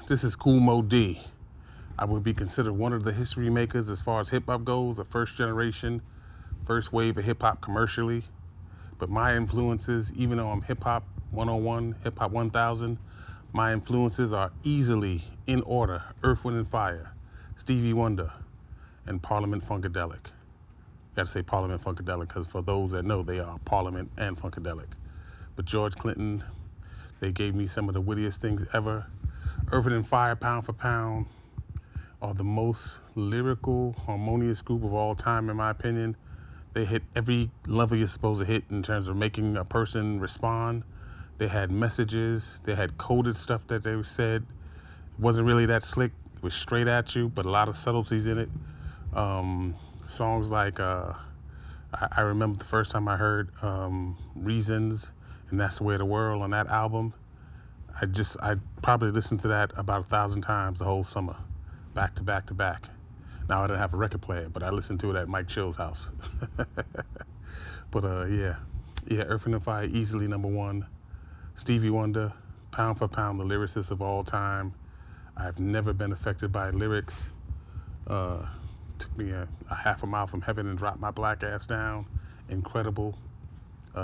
This is Kool Moe Dee. I would be considered one of the history makers as far as hip hop goes, the first generation, first wave of hip hop commercially. But my influences, even though I'm hip hop 101, hip hop 1000, my influences are easily in order: Earth, Wind and Fire, Stevie Wonder, and Parliament Funkadelic. Gotta say Parliament Funkadelic because for those that know, they are Parliament and Funkadelic. But George Clinton, they gave me some of the wittiest things ever. Earth, Wind and Fire, pound for pound, are the most lyrical, harmonious group of all time, in my opinion. They hit every level you're supposed to hit in terms of making a person respond. They had messages, they had coded stuff that they said. It wasn't really that slick, it was straight at you, but a lot of subtleties in it. Songs like, I remember the first time I heard Reasons and That's the Way of the World on that album. I probably listened to that about 1,000 times the whole summer, back to back to back. Now I didn't have a record player, but I listened to it at Mike Chill's house. But yeah, Earth, Wind and Fire, easily number one. Stevie Wonder, pound for pound, the lyricist of all time. I've never been affected by lyrics. Took me a half a mile from heaven and dropped my black ass down. Incredible.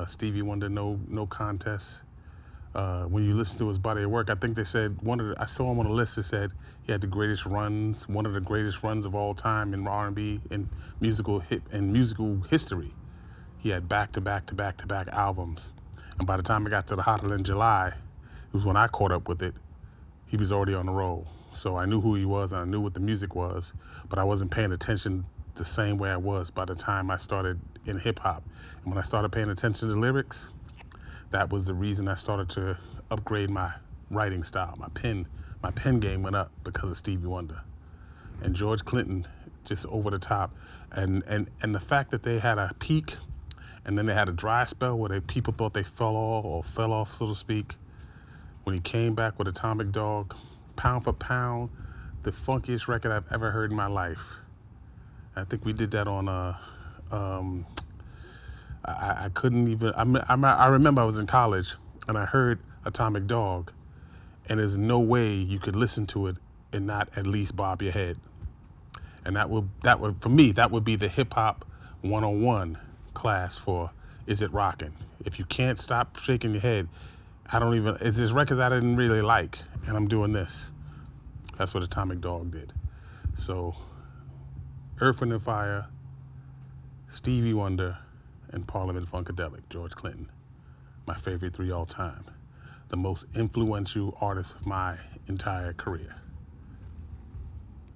Stevie Wonder, no contest. When you listen to his body of work, I think they said I saw him on a list that said he had the greatest runs, one of the greatest runs of all time in R&B and musical history. He had back to back to back to back albums, and by the time I got to the Hotter Than July, it was when I caught up with it. He was already on the roll, so I knew who he was and I knew what the music was, but I wasn't paying attention the same way I was by the time I started in hip hop. And when I started paying attention to the lyrics, that was the reason I started to upgrade my writing style. My pen game went up because of Stevie Wonder. And George Clinton, just over the top. And the fact that they had a peak and then they had a dry spell where people thought they fell off, so to speak. When he came back with Atomic Dog, pound for pound, the funkiest record I've ever heard in my life. I think we did that on I couldn't even, I remember I was in college and I heard Atomic Dog, and there's no way you could listen to it and not at least bob your head. And that would for me, that would be the hip hop 101 class for Is It Rockin'? If you can't stop shaking your head, it's this records I didn't really like, and I'm doing this. That's what Atomic Dog did. So, Earth, Wind and Fire, Stevie Wonder, and Parliament Funkadelic, George Clinton. My favorite three all time. The most influential artists of my entire career.